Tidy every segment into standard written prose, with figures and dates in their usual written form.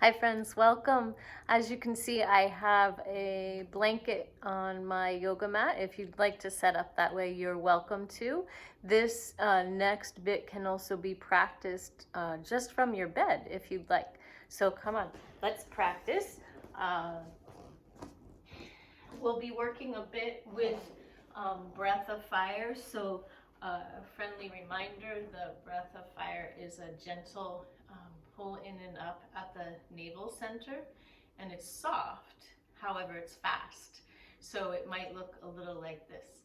Hi friends, welcome. As you can see, I have a blanket on my yoga mat. If you'd like to set up that way, you're welcome to. This next bit can also be practiced just from your bed if you'd like. So come on, let's practice. Uh, we'll be working a bit with breath of fire. So a friendly reminder, the breath of fire is a gentle pull in and up at the navel center, and it's soft, however it's fast. So it might look a little like this.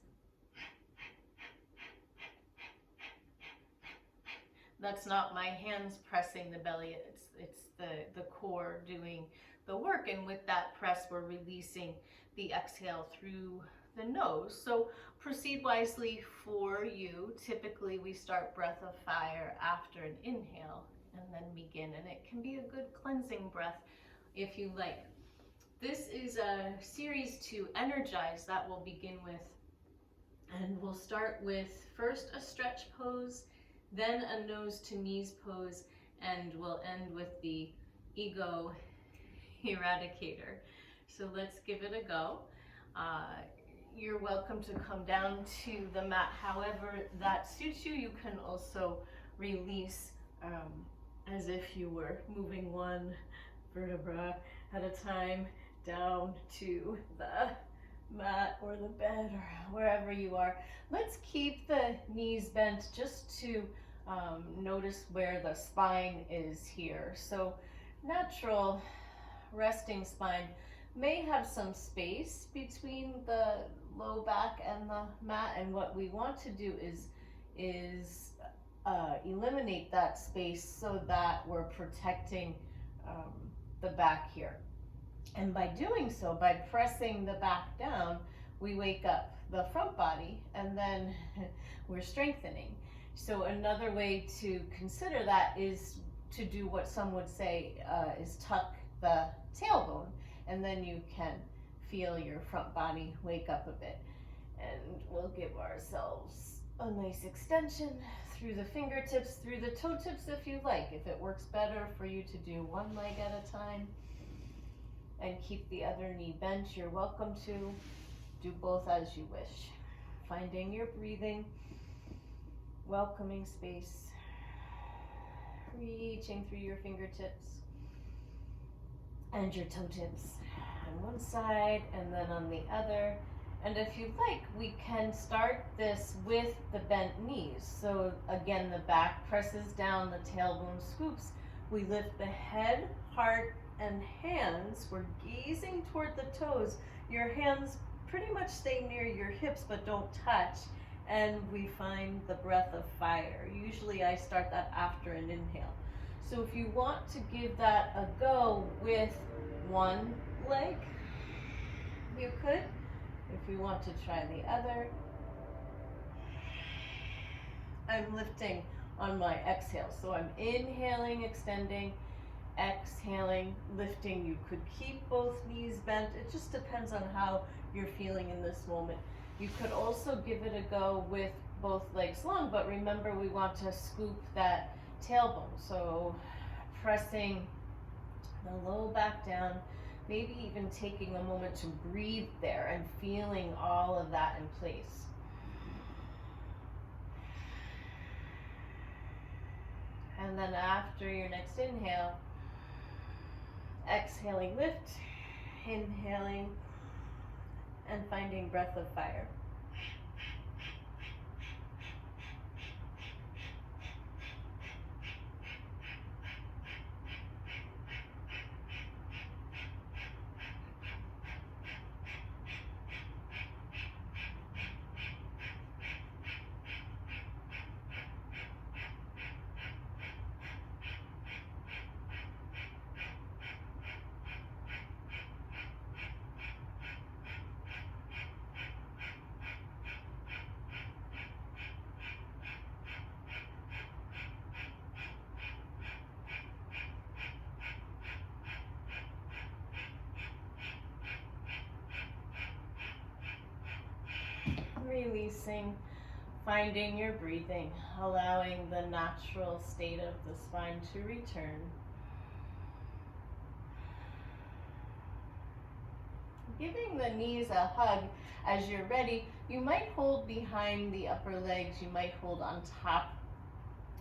That's not my hands pressing the belly, it's the core doing the work, and with that press we're releasing the exhale through the nose. So proceed wisely for you. Typically we start breath of fire after an inhale and then begin, and it can be a good cleansing breath if you like. This is a series to Energize that we'll begin with, and we'll start with first a stretch pose, then a nose to knees pose, and we'll end with the ego eradicator. So let's give it a go. You're welcome to come down to the mat however that suits you. You can also release as if you were moving one vertebra at a time down to the mat or the bed or wherever you are. Let's keep the knees bent just to notice where the spine is here. So natural resting spine may have some space between the low back and the mat, and what we want to do is eliminate that space so that we're protecting the back here. And by doing so, by pressing the back down, we wake up the front body, and then we're strengthening. So another way to consider that is to do what some would say is tuck the tailbone, and then you can feel your front body wake up a bit. And we'll give ourselves a nice extension through the fingertips, through the toe tips if you like. If it works better for you to do one leg at a time and keep the other knee bent, you're welcome to do both as you wish. Finding your breathing, welcoming space, reaching through your fingertips and your toe tips on one side and then on the other. And if you like, we can start this with the bent knees. So again, the back presses down, the tailbone scoops. We lift the head, heart, and hands. We're gazing toward the toes. Your hands pretty much stay near your hips but don't touch. And we find the breath of fire. Usually I start that after an inhale. So if you want to give that a go with one leg, you could. If you want to try the other, I'm lifting on my exhale. So I'm inhaling, extending, exhaling, lifting. You could keep both knees bent. It just depends on how you're feeling in this moment. You could also give it a go with both legs long, but remember we want to scoop that tailbone. So pressing the low back down, maybe even taking a moment to breathe there and feeling all of that in place. And then after your next inhale, exhaling, lift, inhaling, and finding breath of fire. Releasing, finding your breathing, allowing the natural state of the spine to return. giving the knees a hug as you're ready. You might hold behind the upper legs, you might hold on top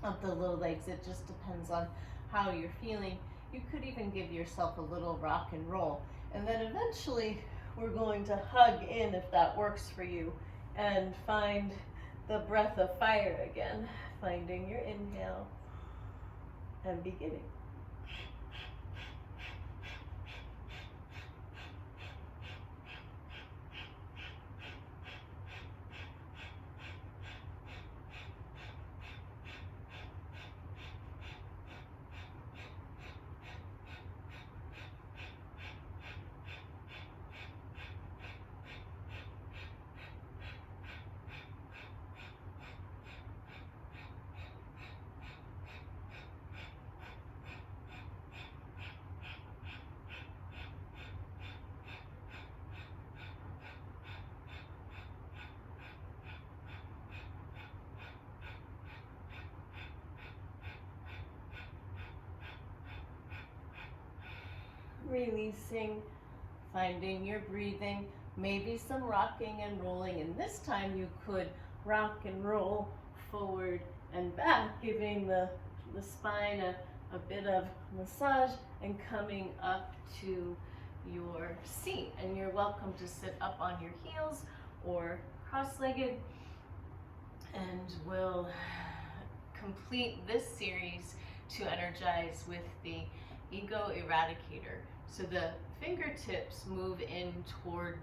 of the low legs. It just depends on how you're feeling. You could even give yourself a little rock and roll. And then eventually we're going to hug in, if that works for you, and find the breath of fire again, finding your inhale and beginning. Releasing, finding your breathing, maybe some rocking and rolling, and this time you could rock and roll forward and back, giving the spine a bit of massage and coming up to your seat. And you're welcome to sit up on your heels or cross-legged, and we'll complete this series to energize with the Ego Eradicator. So the fingertips move in toward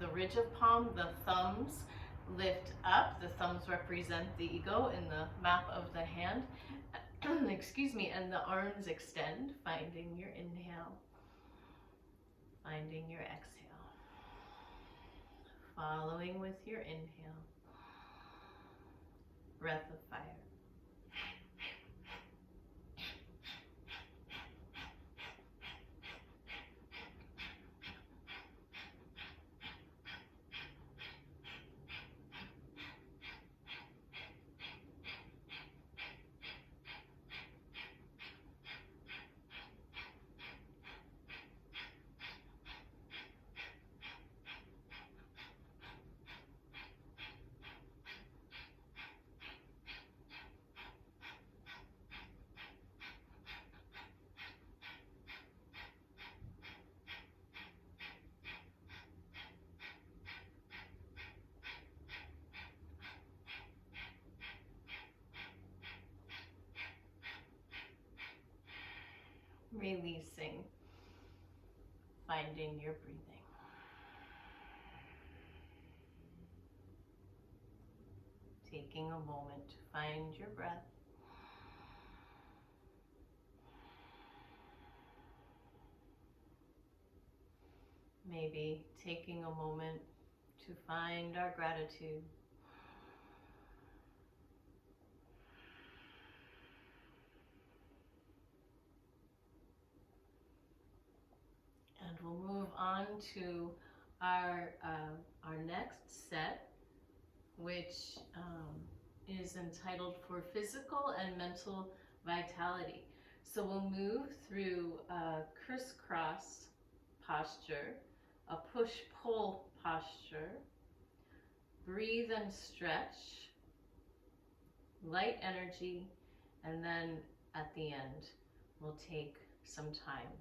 the ridge of palm, the thumbs lift up, the thumbs represent the ego in the map of the hand, excuse me, and the arms extend, finding your inhale, finding your exhale, following with your inhale, breath of fire. Releasing, finding your breathing. Taking a moment to find your breath. Maybe taking a moment to find our gratitude. And we'll move on to our next set, which is entitled For Physical and Mental Vitality. So we'll move through a crisscross posture, a push-pull posture, breathe and stretch, light energy, and then at the end, we'll take some time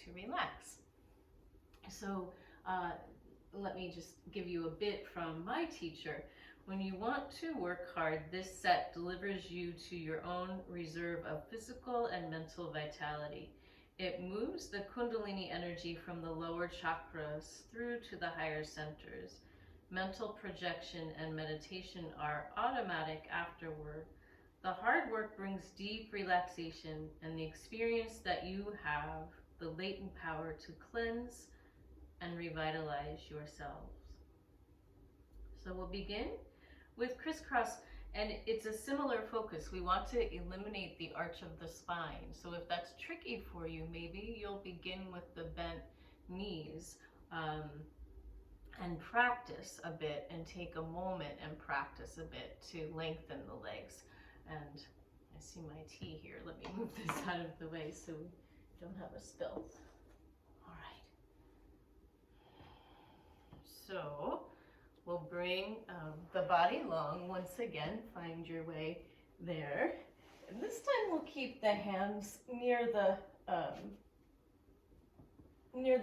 to relax. So let me just give you a bit from my teacher. When you want to work hard, this set delivers you to your own reserve of physical and mental vitality. It moves the Kundalini energy from the lower chakras through to the higher centers. Mental projection and meditation are automatic afterward. The hard work brings deep relaxation, and the experience that you have the latent power to cleanse and revitalize yourselves. So we'll begin with crisscross, and it's a similar focus. We want to eliminate the arch of the spine. So if that's tricky for you, maybe you'll begin with the bent knees and practice a bit, and take a moment and practice a bit to lengthen the legs. And I see my tea here. Let me move this out of the way so we don't have a spill. All right. So we'll bring the body long once again. Find your way there. And this time we'll keep the hands near the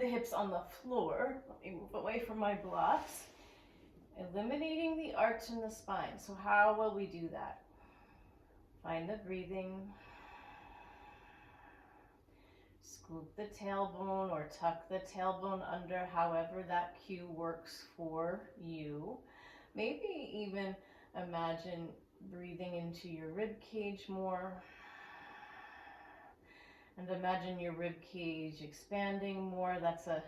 hips on the floor. Let me move away from my blocks. Eliminating the arch in the spine. So how will we do that? Find the breathing. Scoop the tailbone or tuck the tailbone under, however that cue works for you. Maybe even imagine breathing into your rib cage more. And imagine your rib cage expanding more. That's a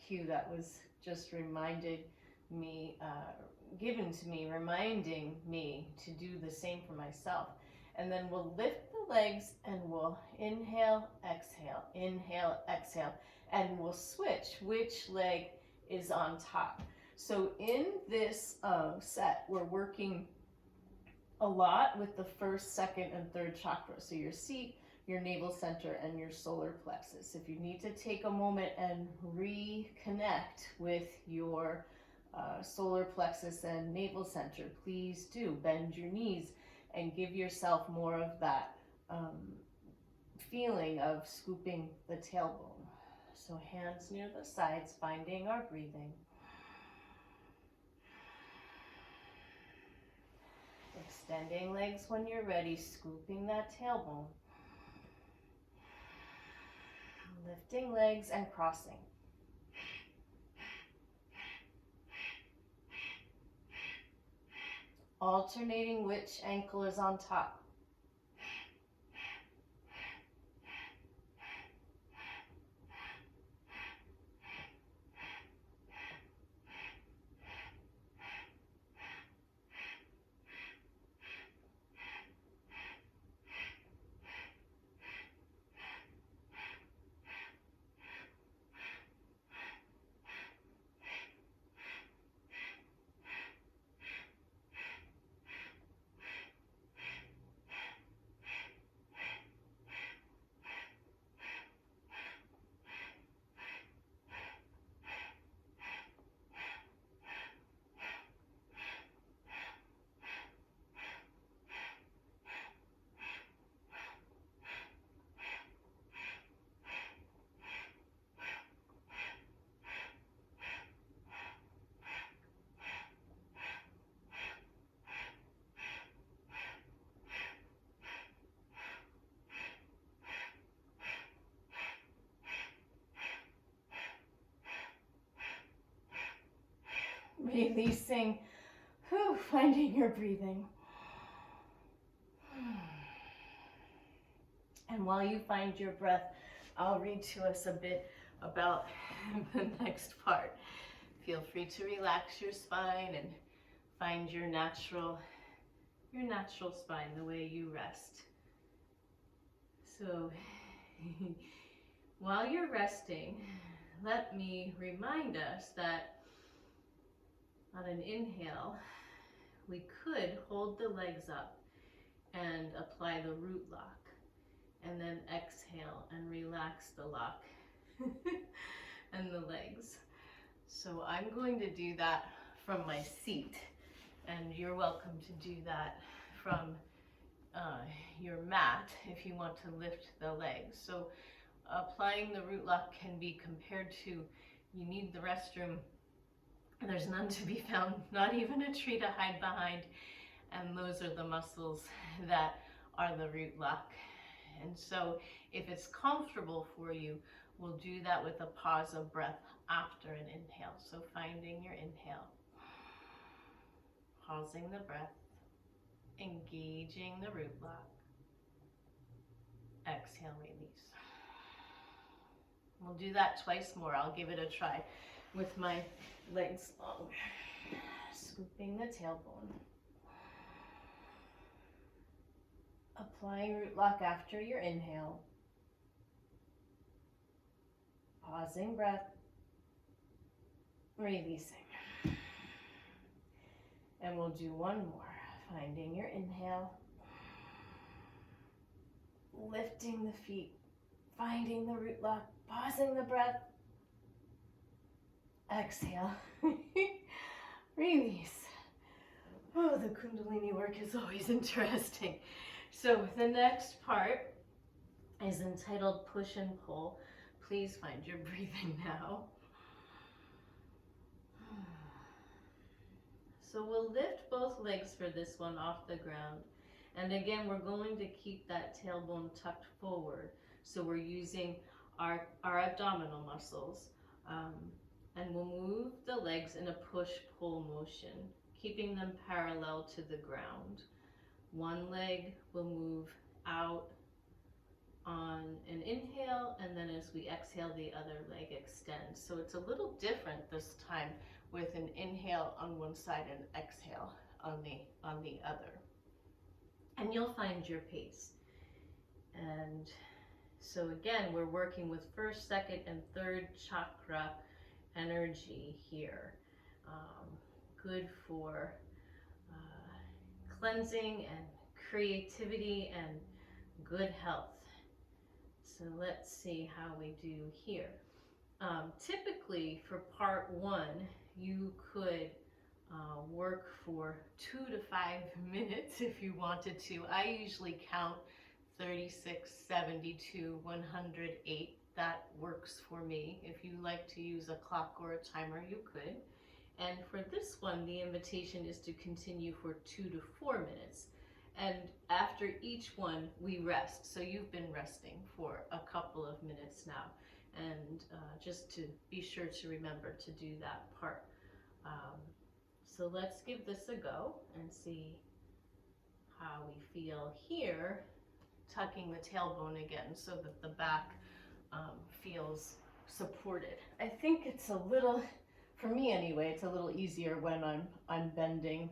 cue that was just given to me, reminding me to do the same for myself. And then we'll lift the legs and we'll inhale, exhale, and we'll switch which leg is on top. So in this set, we're working a lot with the first, second, and third chakra. So your seat, your navel center, and your solar plexus. If you need to take a moment and reconnect with your solar plexus and navel center, please do. Bend your knees and give yourself more of that feeling of scooping the tailbone. So hands near the sides, finding our breathing. Extending legs when you're ready, scooping that tailbone. Lifting legs and crossing. Alternating which ankle is on top. Releasing, finding your breathing. And while you find your breath, I'll read to us a bit about the next part. Feel free to relax your spine and find your natural spine, the way you rest. So while you're resting, let me remind us that on an inhale, we could hold the legs up and apply the root lock, and then exhale and relax the lock and the legs. So I'm going to do that from my seat, and you're welcome to do that from your mat if you want to lift the legs. So applying the root lock can be compared to, you need the restroom, there's none to be found, not even a tree to hide behind, and those are the muscles that are the root lock. And so if it's comfortable for you, we'll do that with a pause of breath after an inhale. So finding your inhale, pausing the breath, engaging the root lock, exhale, release. We'll do that twice more. I'll give it a try with my legs long. Scooping the tailbone. Applying root lock after your inhale. Pausing breath. Releasing. And we'll do one more. Finding your inhale. Lifting the feet. Finding the root lock. Pausing the breath. exhale. Release. Oh, the Kundalini work is always interesting. So the next part is entitled Push and Pull. Please find your breathing now. So we'll lift both legs for this one off the ground. And again, we're going to keep that tailbone tucked forward. So we're using our abdominal muscles. And we'll move the legs in a push-pull motion, keeping them parallel to the ground. One leg will move out on an inhale, and then as we exhale, the other leg extends. So it's a little different this time with an inhale on one side and exhale on the other. And you'll find your pace. And so again, we're working with first, second, and third chakra energy here. Good for cleansing and creativity and good health. So let's see how we do here. Typically for part one, you could work for 2 to 5 minutes if you wanted to. I usually count 36, 72, 108. That works for me. If you like to use a clock or a timer, you could. And for this one, the invitation is to continue for 2 to 4 minutes. And after each one, we rest. So you've been resting for a couple of minutes now. And just to be sure to remember to do that part. So let's give this a go and see how we feel here, tucking the tailbone again so that the back feels supported. I think it's a little, for me anyway, it's a little easier when I'm bending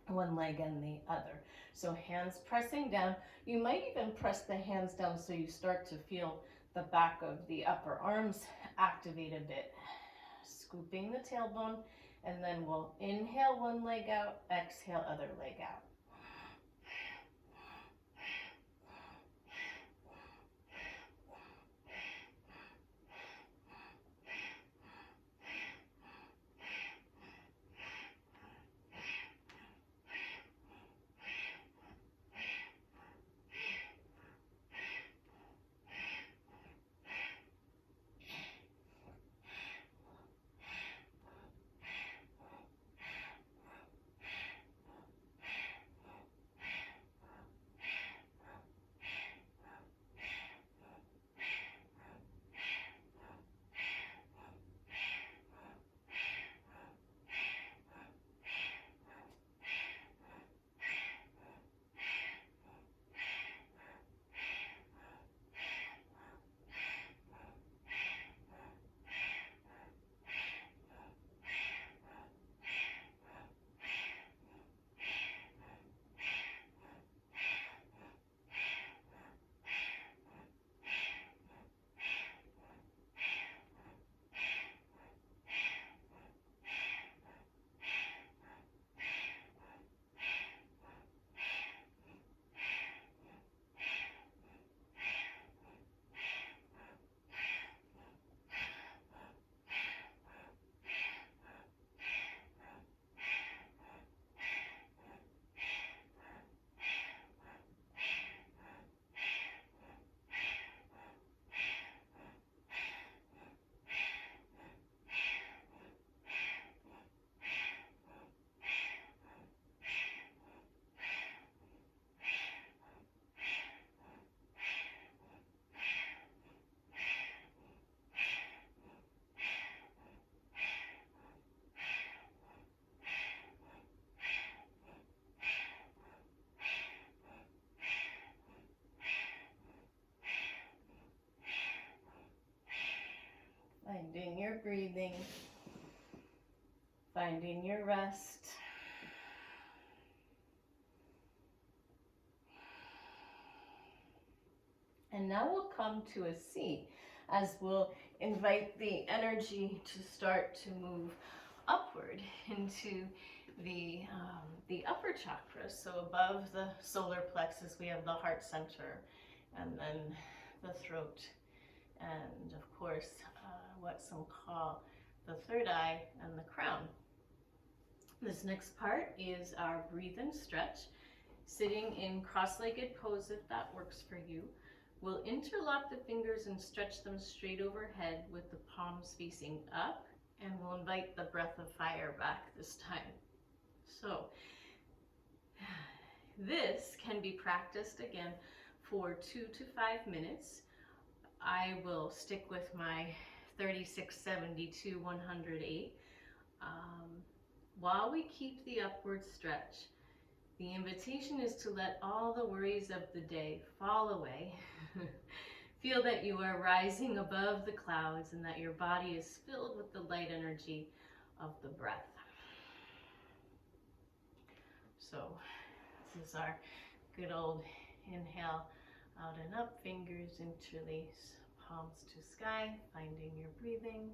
one leg and the other. So hands pressing down. You might even press the hands down so you start to feel the back of the upper arms activate a bit. Scooping the tailbone, and then we'll inhale one leg out, exhale other leg out. Finding your breathing, finding your rest. And now we'll come to a seat as we'll invite the energy to start to move upward into the upper chakras. So above the solar plexus, we have the heart center, and then the throat, and of course, what some call the third eye, and the crown. This next part is our breathe in stretch. Sitting in cross-legged pose if that works for you. We'll interlock the fingers and stretch them straight overhead with the palms facing up, and we'll invite the breath of fire back this time. So this can be practiced again for 2 to 5 minutes. I will stick with my 36, 72, 108. While we keep the upward stretch, the invitation is to let all the worries of the day fall away. Feel that you are rising above the clouds and that your body is filled with the light energy of the breath. So this is our good old inhale, out and up, fingers interlace, palms to sky, finding your breathing.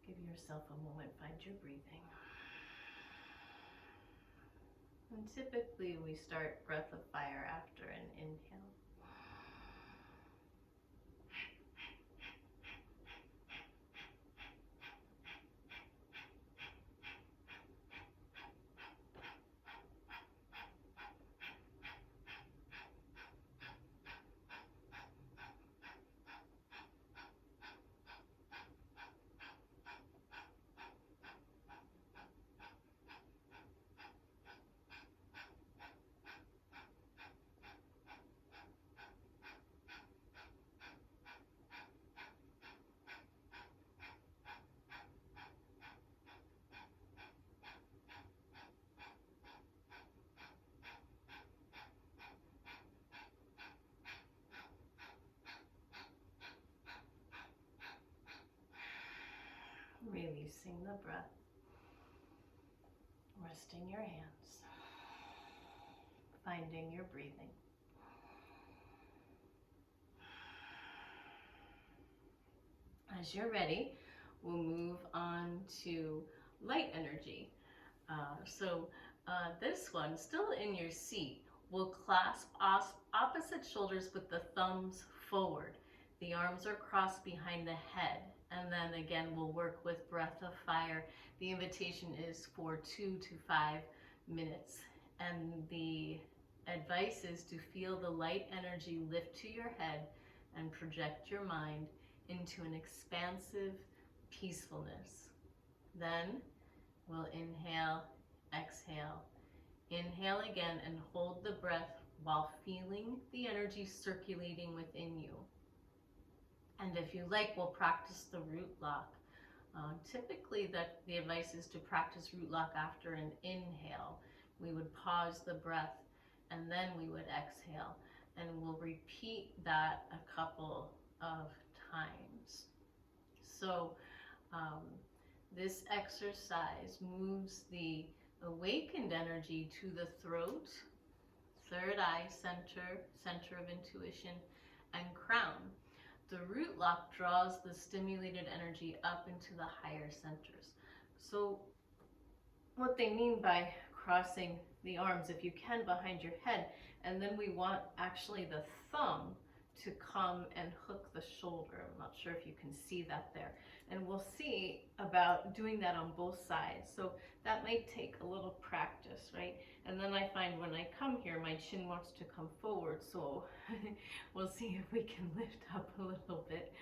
Give yourself a moment, find your breathing. And typically we start breath of fire after an inhale. Releasing the breath, resting your hands, finding your breathing. As you're ready, we'll move on to light energy. This one, still in your seat, we'll clasp opposite shoulders with the thumbs forward. The arms are crossed behind the head. And then again, we'll work with breath of fire. The invitation is for 2 to 5 minutes. And the advice is to feel the light energy lift to your head and project your mind into an expansive peacefulness. Then we'll inhale, exhale. Inhale again and hold the breath while feeling the energy circulating within you. And if you like, we'll practice the root lock. Typically, the advice is to practice root lock after an inhale. We would pause the breath and then we would exhale. And we'll repeat that a couple of times. So this exercise moves the awakened energy to the throat, third eye center of intuition, and crown. The root lock draws the stimulated energy up into the higher centers. So what they mean by crossing the arms, if you can, behind your head, and then we want actually the thumb to come and hook the shoulder. I'm not sure if you can see that there. And we'll see about doing that on both sides. So that might take a little practice, right? And then I find when I come here, my chin wants to come forward. So we'll see if we can lift up a little bit,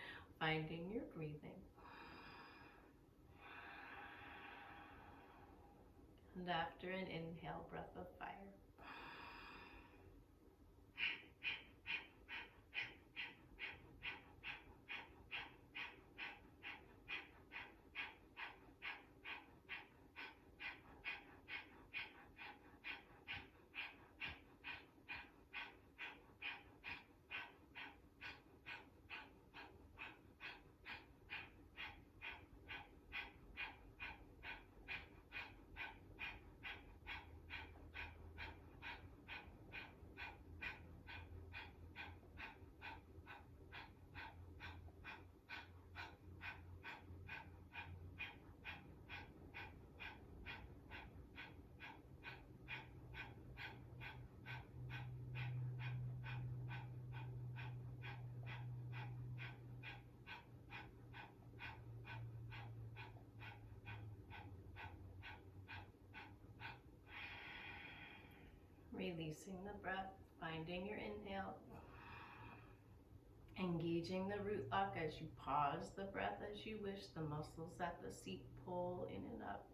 finding your breathing. And after an inhale, breath of fire. releasing the breath, finding your inhale, engaging the root lock as you pause the breath as you wish, the muscles at the seat pull in and up.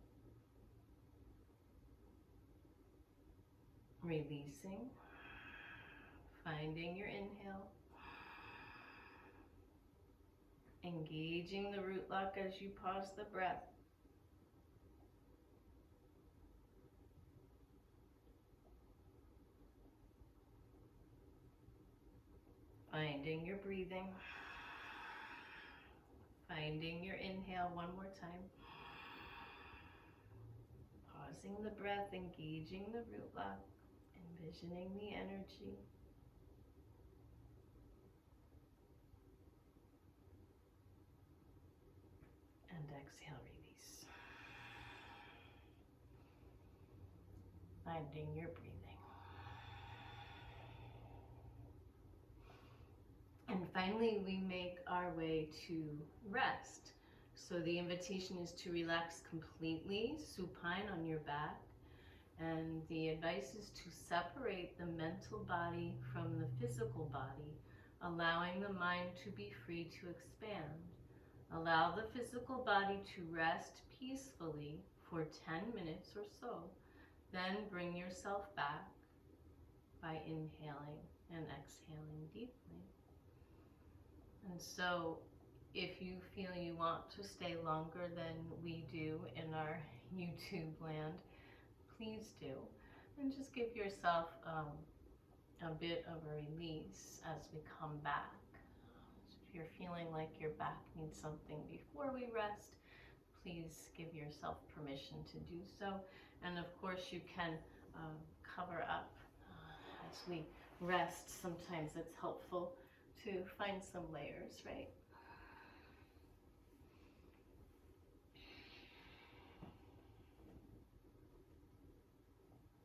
Releasing, finding your inhale, engaging the root lock as you pause the breath. Finding your breathing, finding your inhale one more time. Pausing the breath, engaging the root lock, envisioning the energy. And exhale, release. Finding your breathing. And finally, we make our way to rest. So the invitation is to relax completely, supine on your back. And the advice is to separate the mental body from the physical body, allowing the mind to be free to expand. Allow the physical body to rest peacefully for 10 minutes or so. Then bring yourself back by inhaling and exhaling deeply. And so if you feel you want to stay longer than we do in our YouTube land, please do. And just give yourself a bit of a release as we come back. So if you're feeling like your back needs something before we rest, please give yourself permission to do so. And of course you can cover up as we rest. Sometimes it's helpful to find some layers, right?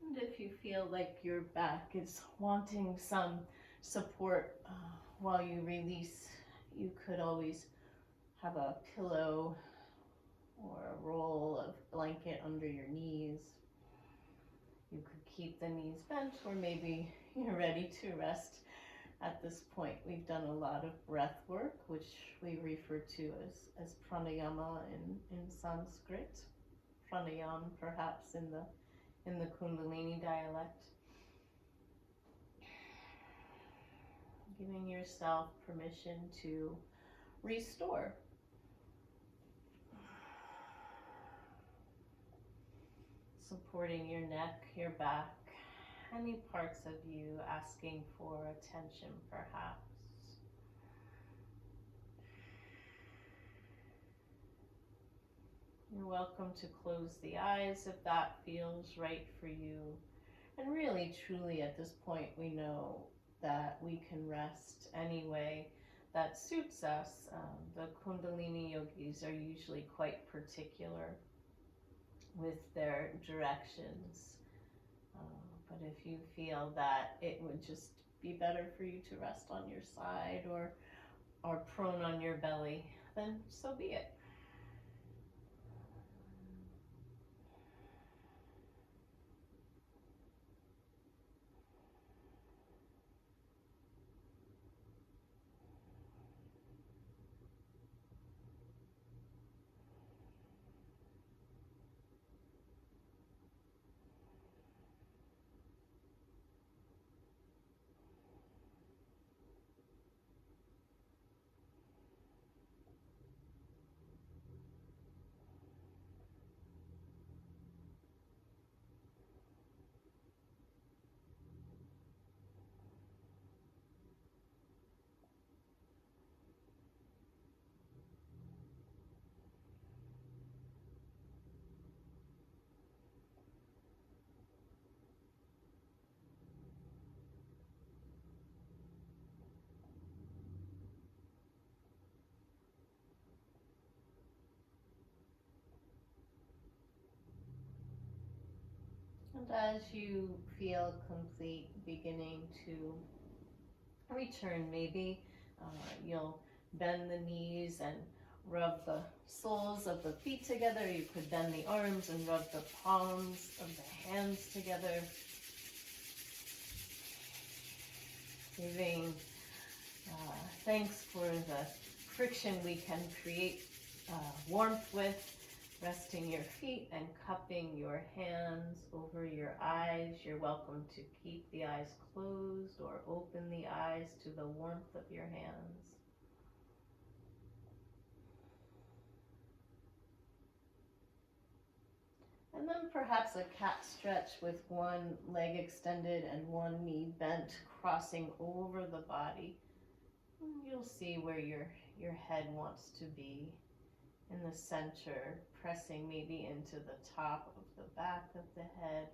And if you feel like your back is wanting some support while you release, you could always have a pillow or a roll of blanket under your knees. You could keep the knees bent, or maybe you're ready to rest at this point. We've done a lot of breath work, which we refer to as pranayama in Sanskrit. Pranayam, perhaps, in the Kundalini dialect. Giving yourself permission to restore. Supporting your neck, your back, any parts of you asking for attention, perhaps. You're welcome to close the eyes if that feels right for you. And really, truly, at this point, we know that we can rest any way that suits us. The Kundalini yogis are usually quite particular with their directions. But if you feel that it would just be better for you to rest on your side or prone on your belly, then so be it. And as you feel complete, beginning to return, maybe you'll bend the knees and rub the soles of the feet together. You could bend the arms and rub the palms of the hands together. Giving thanks for the friction we can create warmth with. Resting your feet and cupping your hands over your eyes. You're welcome to keep the eyes closed or open the eyes to the warmth of your hands. And then perhaps a cat stretch with one leg extended and one knee bent, crossing over the body. You'll see where your head wants to be. In the center, pressing maybe into the top of the back of the head,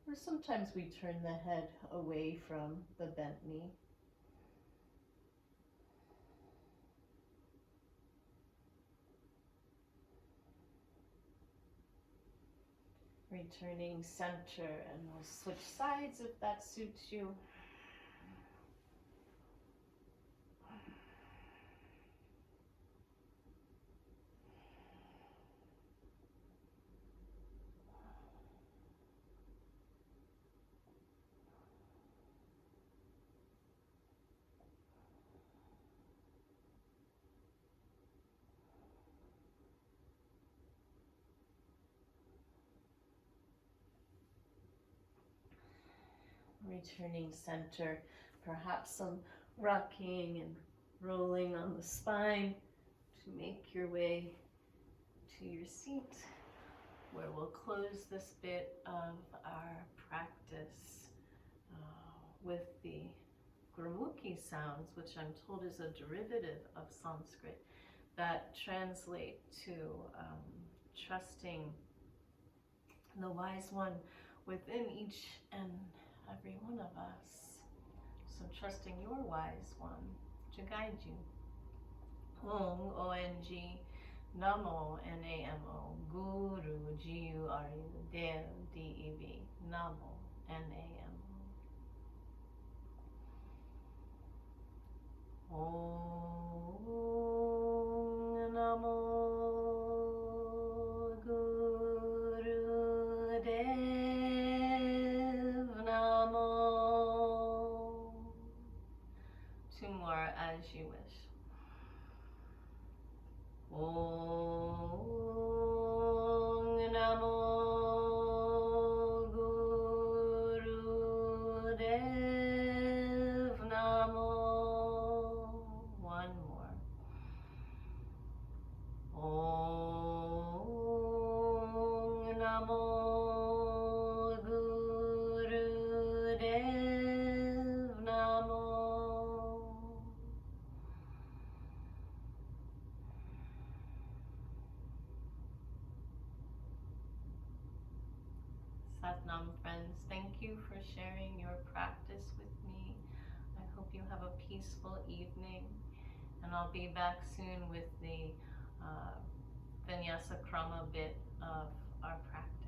or sometimes we turn the head away from the bent knee. Returning center, and we'll switch sides if that suits you. Returning center, perhaps some rocking and rolling on the spine to make your way to your seat, where we'll close this bit of our practice with the Gurmukhi sounds, which I'm told is a derivative of Sanskrit, that translate to trusting the wise one within each and every one of us. So trusting your wise one to guide you. Om, O-N-G, Namo, N-A-M-O, Guru, G-U-R-U, Dev, D-E-V, Namo, N-A-M-O. Om, Namo, Guru, Dev, Namo. Two more as you wish. Om Namo Guru Dev Namo. One more. Om Namo Guru Dev Namo. Satnam friends, thank you for sharing your practice with me. I hope you have a peaceful evening, and I'll be back soon with the Vinyasa Krama bit of our practice.